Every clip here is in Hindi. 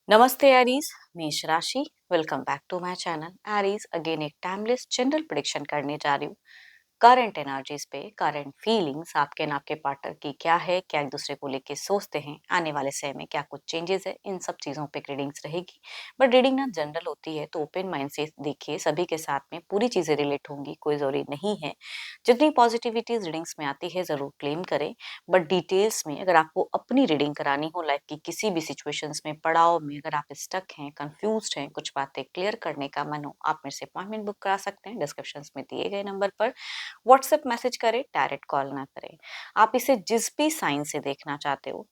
नमस्ते एरीज, मेष राशि। Welcome back to my channel Aries. Again एक टाइमलेस जनरल प्रेडिक्शन करने जा रही हूँ। करंट एनर्जीज पे, करंट फीलिंग्स आपके एंड आपके पार्टनर की क्या है, क्या एक दूसरे को लेके सोचते हैं, आने वाले समय में क्या कुछ चेंजेस है, इन सब चीजों पे रीडिंग्स रहेगी। बट रीडिंग ना जनरल होती है तो ओपन माइंड से देखिए, सभी के साथ में पूरी चीजें रिलेट होंगी, कोई जरूरी नहीं है। जितनी पॉजिटिविटीज रीडिंग्स में आती है जरूर क्लेम करें। बट डिटेल्स में अगर आपको अपनी रीडिंग करानी हो, लाइफ की किसी भी सिचुएशंस में, पड़ाव में अगर आप स्टक हैं, कंफ्यूज्ड हैं, कुछ बातें क्लियर करने का मन हो, आप मेरे से अपॉइंटमेंट बुक करा सकते हैं डिस्क्रिप्शन में दिए गए नंबर पर। व्हाट्सएप मैसेज करें, डायरेक्ट कॉल ना करें। आप इसे जिस भी साइन से देखना चाहते हो,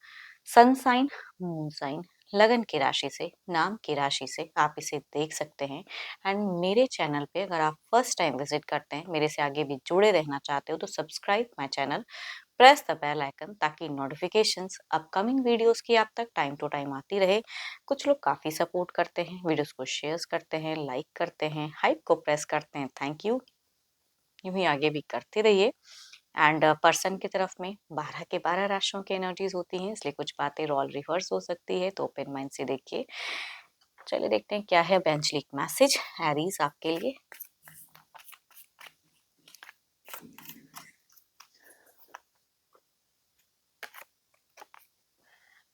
सन साइन, मून साइन, लगन की राशि से, नाम की राशि से आप इसे देख सकते हैं। एंड मेरे चैनल पे अगर आप फर्स्ट टाइम विजिट करते हैं, मेरे से आगे भी जुड़े रहना चाहते हो, तो subscribe my channel, press the bell icon, ताकि नोटिफिकेशंस अपकमिंग वीडियोस की आप तक टाइम टू टाइम आती रहे। कुछ लोग काफ़ी सपोर्ट करते हैं, वीडियोस को शेयर करते हैं, लाइक करते हैं, हाइप को प्रेस करते हैं, थैंक यू। यूं ही आगे भी करते रहिए। एंड पर्सन की तरफ में 12 के 12 राशियों की एनर्जीज होती हैं, इसलिए कुछ बातें रोल रिवर्स हो सकती है, तो ओपन माइंड से देखिए। चलिए देखते हैं क्या है बेंचलिक मैसेज एरीज आपके लिए।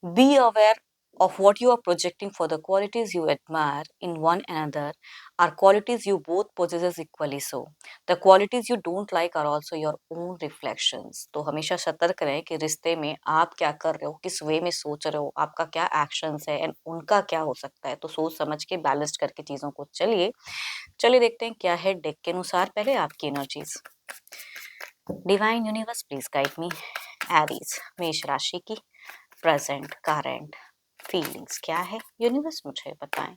Be aware of what you are projecting, for the qualities you admire in one another are qualities you both possess equally so. The qualities you don't like are also your own reflections. तो हमेशा सतर्क रहें कि रिश्ते में आप क्या कर रहे हो, किस वे में सोच रहे हो, आपका क्या एक्शंस है एंड उनका क्या हो सकता है। तो सोच समझ के बैलेंस करके चीज़ों को चलिए। चलिए देखते हैं क्या है डेक के अनुसार। पहले आपकी energies. Divine universe please guide me. Aries, मेष राशि की प्रेजेंट करंट फीलिंग्स क्या है, यूनिवर्स मुझे बताएं।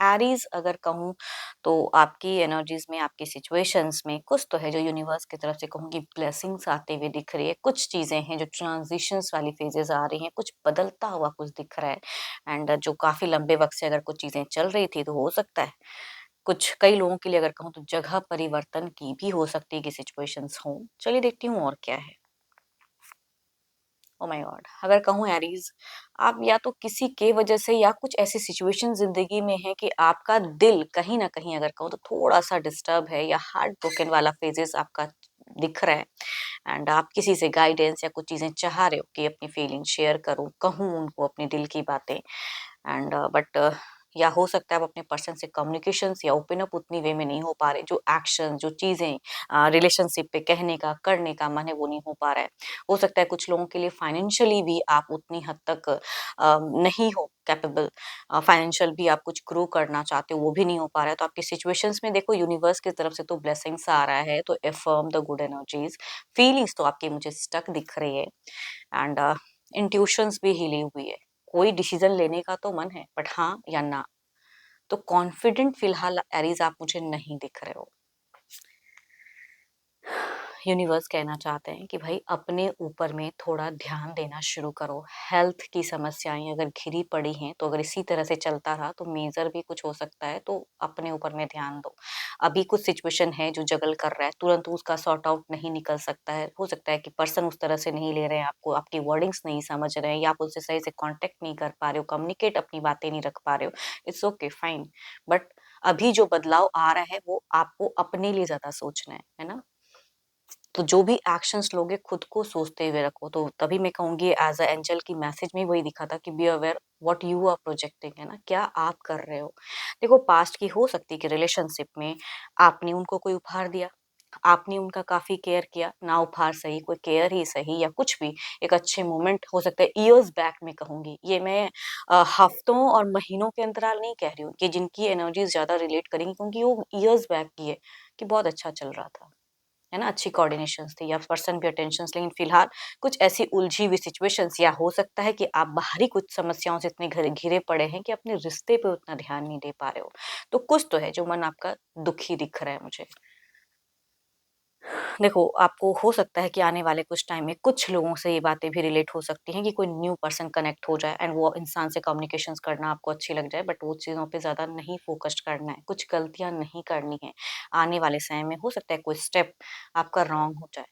एरीज अगर कहूँ तो आपकी एनर्जीज में, आपकी सिचुएशंस में कुछ तो है जो यूनिवर्स की तरफ से कहूँगी ब्लेसिंग्स आते हुए दिख रही है। कुछ चीज़ें हैं जो ट्रांजिशंस वाली फेजेस आ रही हैं, कुछ बदलता हुआ कुछ दिख रहा है। एंड जो काफ़ी लंबे वक्त से अगर कुछ चीज़ें चल रही थी तो हो सकता है कुछ, कई लोगों के लिए अगर कहूँ तो जगह परिवर्तन की भी हो सकती है कि सिचुएशंस हों। चलिए देखती हूँ और क्या है। ओ माय गॉड, अगर कहूँ एरीज, आप या तो किसी के वजह से या कुछ ऐसी सिचुएशन जिंदगी में है कि आपका दिल कहीं ना कहीं अगर कहूँ तो थोड़ा सा डिस्टर्ब है, या हार्ट ब्रोकन वाला फेजेस आपका दिख रहा है। एंड आप किसी से गाइडेंस या कुछ चीजें चाह रहे हो कि अपनी फीलिंग शेयर करूं, कहूं उनको अपने दिल की बातें। एंड बट या हो सकता है आप अपने पर्सन से कम्युनिकेशंस या ओपन अप उतनी वे में नहीं हो पा रहे, जो एक्शन, जो चीजें रिलेशनशिप पे कहने का, करने का मन है, वो नहीं हो पा रहा है। हो सकता है कुछ लोगों के लिए फाइनेंशियली भी आप उतनी हद तक नहीं हो कैपेबल, फाइनेंशियल भी आप कुछ ग्रो करना चाहते हो, वो भी नहीं हो पा रहा है। तो आपकी सिचुएशंस में देखो यूनिवर्स की तरफ से तो ब्लेसिंग्स आ रहा है, तो affirm the good energies. Feelings तो आपकी मुझे स्टक दिख रही है। एंड इंट्यूशंस भी हिली हुई है। कोई डिसीजन लेने का तो मन है, बट हाँ या ना। तो कॉन्फिडेंट फिलहाल एरीज आप मुझे नहीं दिख रहे हो। यूनिवर्स कहना चाहते हैं कि भाई अपने ऊपर में थोड़ा ध्यान देना शुरू करो। हेल्थ की समस्याएं अगर घिरी पड़ी हैं, तो अगर इसी तरह से चलता रहा तो मेजर भी कुछ हो सकता है, तो अपने ऊपर में ध्यान दो। अभी कुछ सिचुएशन है जो जगल कर रहा है, तुरंत उसका सॉर्ट आउट नहीं निकल सकता है। हो सकता है कि पर्सन उस तरह से नहीं ले रहे हैं आपको, आपकी वर्डिंग्स नहीं समझ रहे हैं, या आप उनसे सही से कॉन्टेक्ट नहीं कर पा रहे हो, कम्युनिकेट अपनी बातें नहीं रख पा रहे हो। It's okay, fine. बट अभी जो बदलाव आ रहा है वो आपको अपने लिए ज्यादा सोचना है ना। तो जो भी एक्शंस लोगे खुद को सोचते हुए रखो। तो तभी मैं कहूँगी एज़ अ एंजल की मैसेज में वही दिखा था कि be aware what you are projecting, है ना, क्या आप कर रहे हो। देखो पास्ट की हो सकती है कि रिलेशनशिप में आपने उनको कोई उपहार दिया, आपने उनका काफ़ी केयर किया, ना उपहार सही, कोई केयर ही सही, या कुछ भी एक अच्छे मोमेंट हो सकता है ईयर्स बैक में कहूँगी। ये मैं हफ्तों और महीनों के अंतराल नहीं कह रही हूँ कि जिनकी एनर्जीज़ ज़्यादा रिलेट करेंगी, क्योंकि वो ईयर्स बैक की है कि बहुत अच्छा चल रहा था। है ना, अच्छी कोऑर्डिनेशंस थी या पर्सन भी अटेंशंस। लेकिन फिलहाल कुछ ऐसी उलझी हुई सिचुएशंस, या हो सकता है कि आप बाहरी कुछ समस्याओं से इतने घिरे पड़े हैं कि अपने रिश्ते पे उतना ध्यान नहीं दे पा रहे हो। तो कुछ तो है जो मन आपका दुखी दिख रहा है मुझे। देखो आपको हो सकता है कि आने वाले कुछ टाइम में कुछ लोगों से ये बातें भी रिलेट हो सकती हैं कि कोई न्यू पर्सन कनेक्ट हो जाए एंड वो इंसान से कम्युनिकेशंस करना आपको अच्छी लग जाए, बट वो चीज़ों पे ज़्यादा नहीं फोकस्ड करना है, कुछ गलतियां नहीं करनी है। आने वाले समय में हो सकता है कोई स्टेप आपका रॉन्ग हो जाए।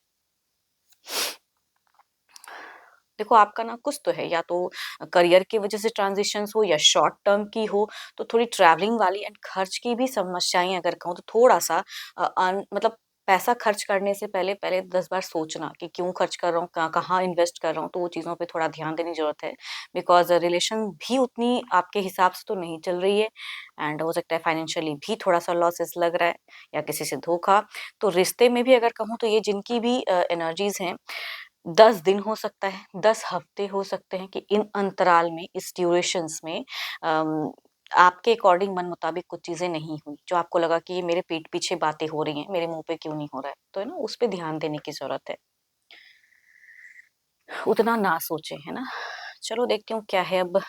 देखो आपका ना कुछ तो है, या तो करियर की वजह से ट्रांजिशंस हो या शॉर्ट टर्म की हो, तो थोड़ी ट्रैवलिंग वाली एंड खर्च की भी समस्याएं अगर कहूँ तो थोड़ा सा मतलब पैसा खर्च करने से पहले पहले 10 बार सोचना कि क्यों खर्च कर रहा हूँ, कहाँ इन्वेस्ट कर रहा हूँ, तो वो चीज़ों पे थोड़ा ध्यान देने की जरूरत है। बिकॉज रिलेशन भी उतनी आपके हिसाब से तो नहीं चल रही है, एंड हो सकता है फाइनेंशियली भी थोड़ा सा लॉसेस लग रहा है, या किसी से धोखा। तो रिश्ते में भी अगर कहूँ तो ये जिनकी भी एनर्जीज हैं, 10 दिन हो सकता है, 10 हफ्ते हो सकते हैं, कि इन अंतराल में, इस ड्यूरेशंस में आपके अकॉर्डिंग मन मुताबिक कुछ चीजें नहीं हुई, जो आपको लगा कि ये मेरे पीठ पीछे बातें हो रही हैं, मेरे मुंह पे क्यों नहीं हो रहा है, तो है ना, उस पे ध्यान देने की जरूरत है। उतना ना सोचे, है ना। चलो देखती हूँ क्या है अब।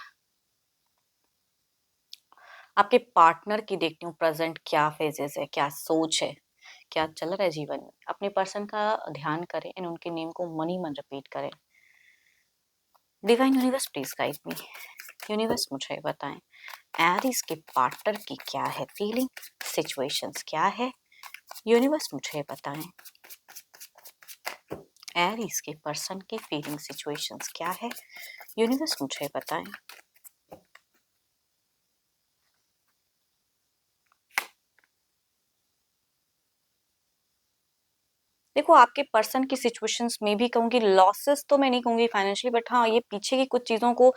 आपके पार्टनर की देखती हूँ प्रेजेंट क्या फेजेस है, क्या सोच है, क्या चल रहा है जीवन में। अपने पर्सन का ध्यान करें एंड उनके नेम को मन ही मन रिपीट करें। Divine universe please guide me. Universe मुझे बताएं, एरीज के पार्टनर की क्या है फीलिंग, सिचुएशंस क्या है। यूनिवर्स मुझे बताएं, एरीज के पर्सन की फीलिंग सिचुएशंस क्या है। यूनिवर्स मुझे बताएं। देखो आपके पर्सन की सिचुएशंस में भी कहूंगी लॉसेस तो मैं नहीं कहूंगी फाइनेंशियली, बट हाँ ये पीछे की कुछ चीजों को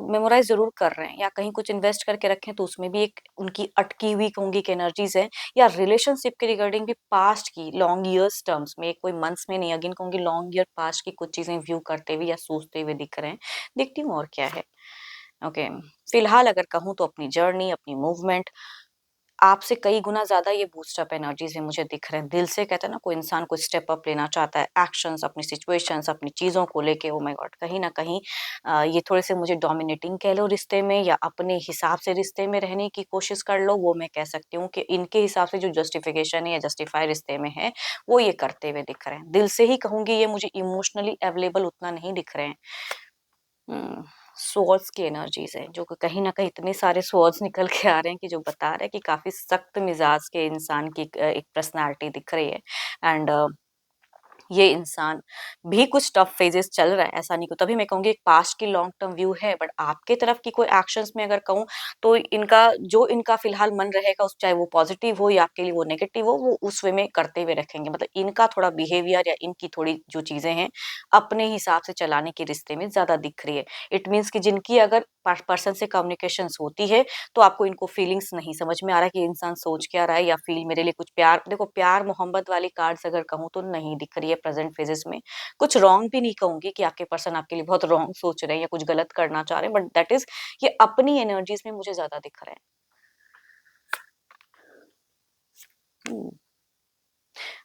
मेमोराइज जरूर कर रहे हैं, या कहीं कुछ इन्वेस्ट करके रखें तो उसमें भी एक उनकी अटकी हुई कहूंगी कि एनर्जीज है, या रिलेशनशिप के रिगार्डिंग भी पास्ट की लॉन्ग ईयर्स टर्म्स में, कोई मंथ्स में नहीं, अगेन कहूंगी लॉन्ग ईयर पास्ट की कुछ चीजें व्यू करते हुए या सोचते हुए दिख रहे हैं। देखती हूँ और क्या है। ओके, फिलहाल अगर कहूँ तो अपनी जर्नी, अपनी मूवमेंट आपसे कई गुना ज़्यादा ये बूस्ट अप एनर्जीज़ है मुझे दिख रहे हैं। दिल से कहते हैं ना, कोई इंसान कोई स्टेप अप लेना चाहता है, एक्शंस, अपनी सिचुएशंस, अपनी चीज़ों को लेके, ओह माय गॉड! कहीं न कहीं ये थोड़े से मुझे डोमिनेटिंग कह लो रिश्ते में, या अपने हिसाब से रिश्ते में रहने की कोशिश कर लो, वो मैं कह सकती हूँ कि इनके हिसाब से जो जस्टिफिकेशन है या जस्टिफाई रिश्ते में है, वो ये करते हुए दिख रहे हैं। दिल से ही कहूँगी, ये मुझे इमोशनली अवेलेबल उतना नहीं दिख रहे हैं। स्वॉर्ड्स की एनर्जीज है, जो कि कहीं न कहीं इतने सारे स्वॉर्ड्स निकल के आ रहे हैं कि जो बता रहे हैं कि काफ़ी सख्त मिजाज के इंसान की एक पर्सनैलिटी दिख रही है। एंड ये इंसान भी कुछ टफ फेजेस चल रहा है, ऐसा नहीं, को तभी मैं कहूँगी एक पास्ट की लॉन्ग टर्म व्यू है, बट आपके तरफ की कोई एक्शंस में अगर कहूँ तो इनका जो इनका फिलहाल मन रहेगा, उस चाहे वो पॉजिटिव हो या आपके लिए वो नेगेटिव हो, वो उस वे में करते हुए रखेंगे। मतलब इनका थोड़ा बिहेवियर या इनकी थोड़ी जो चीजें हैं अपने हिसाब से चलाने के रिश्ते में ज्यादा दिख रही है। इट मीन्स कि जिनकी अगर पर्सन से कम्युनिकेशन होती है, तो आपको इनको फीलिंग्स नहीं समझ में आ रहा है कि इंसान सोच क्या रहा है, या फील मेरे लिए कुछ प्यार, देखो प्यार मोहब्बत वाली कार्ड्स अगर कहूँ तो नहीं दिख रही है प्रेजेंट फेजेस में। कुछ रॉन्ग भी नहीं कहूंगी कि आपके पर्सन आपके लिए बहुत रॉन्ग सोच रहे हैं या कुछ गलत करना चाह रहे हैं, बट दैट इज ये अपनी एनर्जीज में मुझे ज्यादा दिख रहे हैं।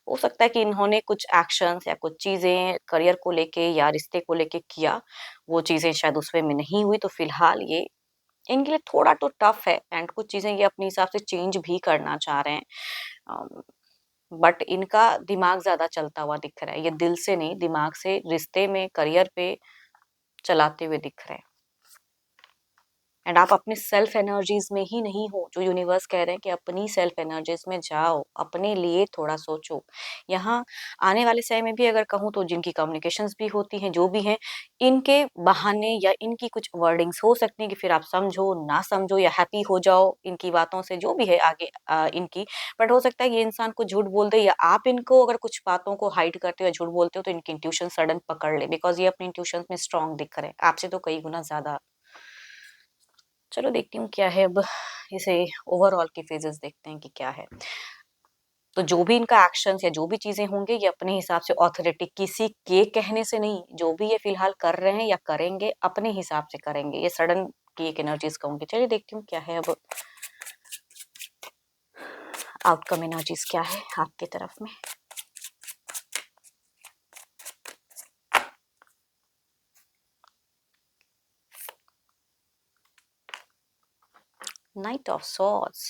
हो सकता है कि इन्होंने कुछ एक्शंस या कुछ चीजें करियर को लेके या रिश्ते को लेके किया, वो चीजें शायद उस वे में नहीं हुई, तो फिलहाल ये इनके लिए थोड़ा तो टफ है, एंड कुछ चीजें ये अपने हिसाब से चेंज भी करना चाह रहे हैं। बट इनका दिमाग ज्यादा चलता हुआ दिख रहा है, ये दिल से नहीं, दिमाग से रिश्ते में, करियर पे चलाते हुए दिख रहे हैं। एंड आप अपने सेल्फ एनर्जीज में ही नहीं हो, जो यूनिवर्स कह रहे हैं कि अपनी सेल्फ एनर्जीज में जाओ, अपने लिए थोड़ा सोचो। यहाँ आने वाले समय में भी अगर कहूँ तो जिनकी कम्युनिकेशंस भी होती हैं, जो भी हैं, इनके बहाने या इनकी कुछ वर्डिंग्स हो सकती हैं कि फिर आप समझो ना समझो या हैप्पी हो जाओ इनकी बातों से, जो भी है आगे इनकी। बट हो सकता है ये इंसान को झूठ बोल दे, या आप इनको अगर कुछ बातों को हाइड करते हो या झूठ बोलते हो तो इनकी इंट्यूशन सडन पकड़ ले, बिकॉज ये अपनी इंट्यूशन में स्ट्रांग दिख रहे हैं आपसे तो कई गुना ज्यादा। चलो देखती हूँ क्या है अब। इसे ओवरऑल के फेजेस देखते हैं कि क्या है। तो जो भी इनका एक्शंस या जो भी चीजें होंगे, ये अपने हिसाब से ऑथोरिटी किसी के कहने से नहीं, जो भी ये फिलहाल कर रहे हैं या करेंगे अपने हिसाब से करेंगे, ये सडन की एक एनर्जीज कहूंगी। चलिए देखती हूँ क्या है अब। आउटकम एनर्जीज क्या है आपके तरफ में। Night of swords.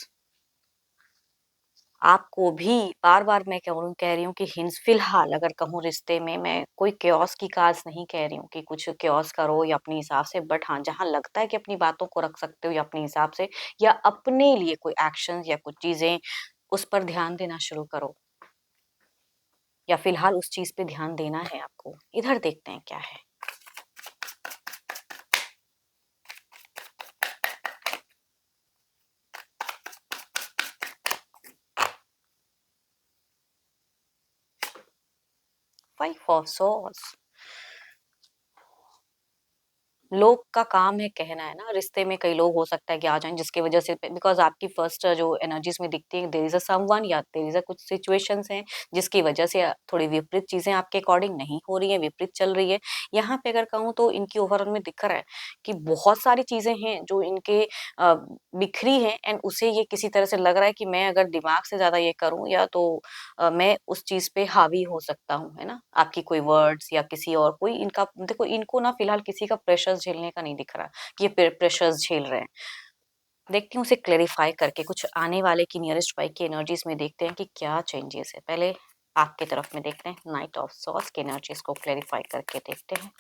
आपको भी बार-बार मैं कह रही हूँ कि हिंस फिलहाल अगर कहूँ रिश्ते में, मैं कोई chaos की काज नहीं कह रही हूँ कि कुछ chaos करो या अपने हिसाब से, बट हाँ, जहाँ लगता है कि अपनी बातों को रख सकते हो या अपने हिसाब से, या अपने लिए कोई एक्शंस या कुछ चीज़ें, उस पर ध्यान देना शुरू करो, या फिलहाल उस चीज़ पे ध्यान देना है आपको। इधर देखते हैं क्या है। 5 ऑफ सॉर्ड्स। लोग का काम है कहना, है ना? रिश्ते में कई लोग हो सकता है कि आ जाएँ जिसकी वजह से बिकॉज़ आपकी फर्स्ट जो एनर्जीज़ में दिखती है, देयर इज़ अ समवन या देयर इज़ अ कुछ सिचुएशंस हैं जिसकी वजह से थोड़ी विपरीत चीज़ें आपके अकॉर्डिंग नहीं हो रही हैं, विपरीत चल रही है। यहाँ पे अगर कहूँ तो इनकी ओवरऑल में दिख रहा है कि बहुत सारी चीज़ें हैं जो इनके बिखरी हैं एंड उसे ये किसी तरह से लग रहा है कि मैं अगर दिमाग से ज़्यादा ये करूँ या तो मैं उस चीज़ पे हावी हो सकता हूँ, है ना? आपकी कोई वर्ड्स या किसी और कोई इनका देखो इनको ना फिलहाल किसी का प्रेशर झेलने का नहीं दिख रहा कि ये प्रेशर्स झेल रहे हैं। देखती हूँ उसे क्लेरिफाई करके कुछ आने वाले की नियरेस्ट बाई की एनर्जीज़ में देखते हैं कि क्या चेंजेस है। पहले आपकी तरफ में देखते हैं नाइट ऑफ सॉर्ड्स की एनर्जीज़ को क्लेरिफाई करके देखते हैं।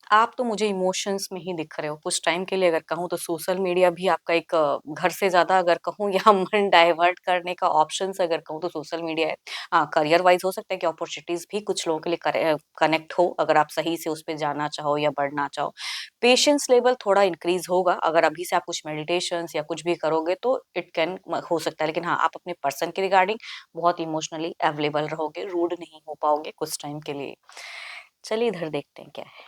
आप तो मुझे इमोशंस में ही दिख रहे हो। कुछ टाइम के लिए अगर कहूँ तो सोशल मीडिया भी आपका एक घर से ज़्यादा अगर कहूँ या मन डाइवर्ट करने का ऑप्शंस अगर कहूँ तो सोशल मीडिया है। हाँ, करियर वाइज़ हो सकता है कि अपॉर्च्युनिटीज़ भी कुछ लोगों के लिए कनेक्ट हो अगर आप सही से उस पे जाना चाहो या बढ़ना चाहो। पेशेंस लेवल थोड़ा इंक्रीज़ होगा अगर अभी से आप कुछ मेडिटेशंस या कुछ भी करोगे तो इट कैन हो सकता है। लेकिन हाँ, आप अपने पर्सन के रिगार्डिंग बहुत इमोशनली अवेलेबल रहोगे, रूड नहीं हो पाओगे कुछ टाइम के लिए। चलिए इधर देखते हैं क्या है।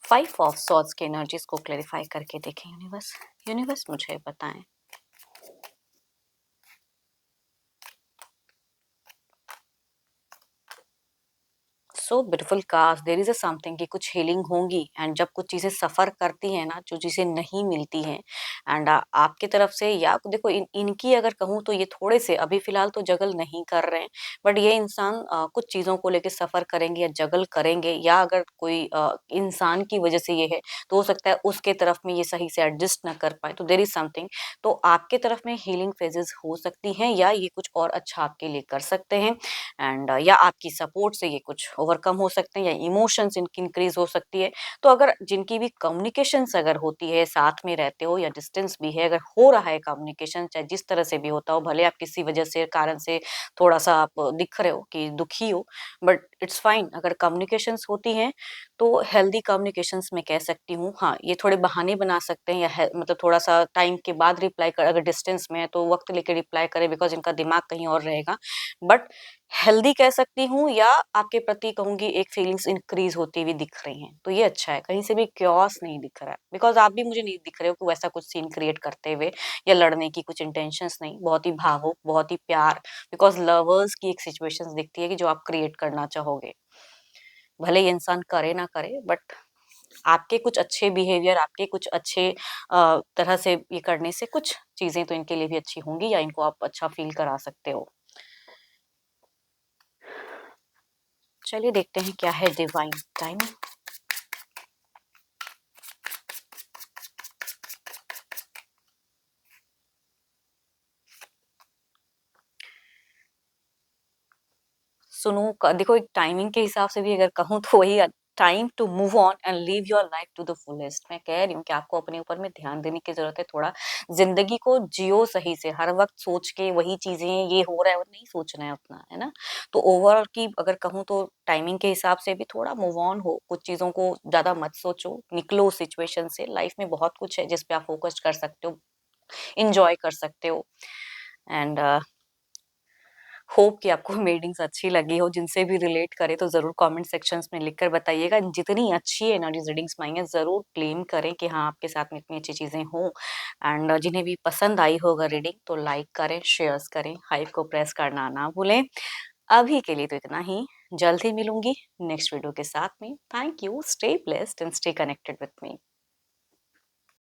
5 ऑफ सॉर्ड्स की एनर्जीज को क्लेरिफाई करके देखें यूनिवर्स। यूनिवर्स मुझे बताएं सो ब्यूटीफुल काश देयर इज अ समथिंग कि कुछ हीलिंग होंगी एंड जब कुछ चीजें सफर करती हैं ना जो चीजें नहीं मिलती हैं एंड आपकी तरफ से या देखो इनकी अगर कहूँ तो ये थोड़े से अभी फिलहाल तो जगल नहीं कर रहे हैं बट ये इंसान कुछ चीजों को लेके सफर करेंगे या जगल करेंगे या अगर कोई इंसान की वजह से ये है तो हो सकता है उसके तरफ में ये सही से एडजस्ट ना कर पाए तो देर इज समथिंग तो आपके तरफ में हीलिंग फेजेस हो सकती हैं या ये कुछ और अच्छा आपके लिए कर सकते हैं एंड या आपकी सपोर्ट से ये कुछ ओवरकम हो सकते हैं या इमोशंस इनकी इंक्रीज हो सकती है तो अगर जिनकी भी कम्युनिकेशंस अगर होती है साथ में रहते हो या डिस्टेंस भी है अगर हो रहा है कम्युनिकेशन चाहे जिस तरह से भी होता हो भले आप किसी वजह से कारण से थोड़ा सा आप दिख रहे हो कि दुखी हो बट इट्स फाइन अगर कम्युनिकेशंस होती हैं तो हेल्दी कम्युनिकेशंस में कह सकती हूँ हाँ ये थोड़े बहाने बना सकते हैं या मतलब थोड़ा सा टाइम के बाद रिप्लाई कर अगर डिस्टेंस में है तो वक्त लेके रिप्लाई करें बिकॉज इनका दिमाग कहीं और रहेगा बट हेल्दी कह सकती हूँ या आपके प्रति कहूँगी एक फीलिंग्स इंक्रीज होती हुई दिख रही हैं तो ये अच्छा है कहीं से भी क्योस नहीं दिख रहा है बिकॉज आप भी मुझे नहीं दिख रहे हो कि वैसा कुछ सीन क्रिएट करते हुए या लड़ने की कुछ इंटेंशंस नहीं बहुत ही भावुक बहुत ही प्यार बिकॉज लवर्स की एक सिचुएशंस दिखती है कि जो आप क्रिएट करना चाहोगे भले ये इंसान करे ना करे बट आपके कुछ अच्छे बिहेवियर आपके कुछ अच्छे तरह से ये करने से कुछ चीजें तो इनके लिए भी अच्छी होंगी या इनको आप अच्छा फील करा सकते हो चलिए देखते हैं क्या है डिवाइन टाइम सुनो देखो एक टाइमिंग के हिसाब से भी अगर कहूँ तो वही time to move on and live your life to the fullest मैं कह रही हूँ कि आपको अपने ऊपर में ध्यान देने की जरूरत है थोड़ा जिंदगी को जियो सही से हर वक्त सोच के वही चीजें ये हो रहा है और नहीं सोचना है अपना है ना तो ओवरऑल की अगर कहूँ तो टाइमिंग के हिसाब से भी थोड़ा मूव ऑन हो कुछ चीजों को ज्यादा मत सोचो निकलो सिचुएशन से लाइफ में बहुत कुछ है जिस पे आप फोकस कर सकते हो इंजॉय कर सकते हो एंड होप कि आपको रीडिंग्स अच्छी लगी हो जिनसे भी रिलेट करे तो जरूर कमेंट सेक्शंस में लिखकर बताइएगा जितनी अच्छी एनर्जीज रीडिंग्स में आई हैं जरूर क्लेम करें कि हाँ आपके साथ में इतनी अच्छी चीजें हों एंड जिन्हें भी पसंद आई होगा रीडिंग तो लाइक करें शेयर्स करें हाइप को प्रेस करना ना भूलें अभी के लिए तो इतना ही जल्द ही मिलूंगी नेक्स्ट वीडियो के साथ में thank you stay blessed and stay connected with me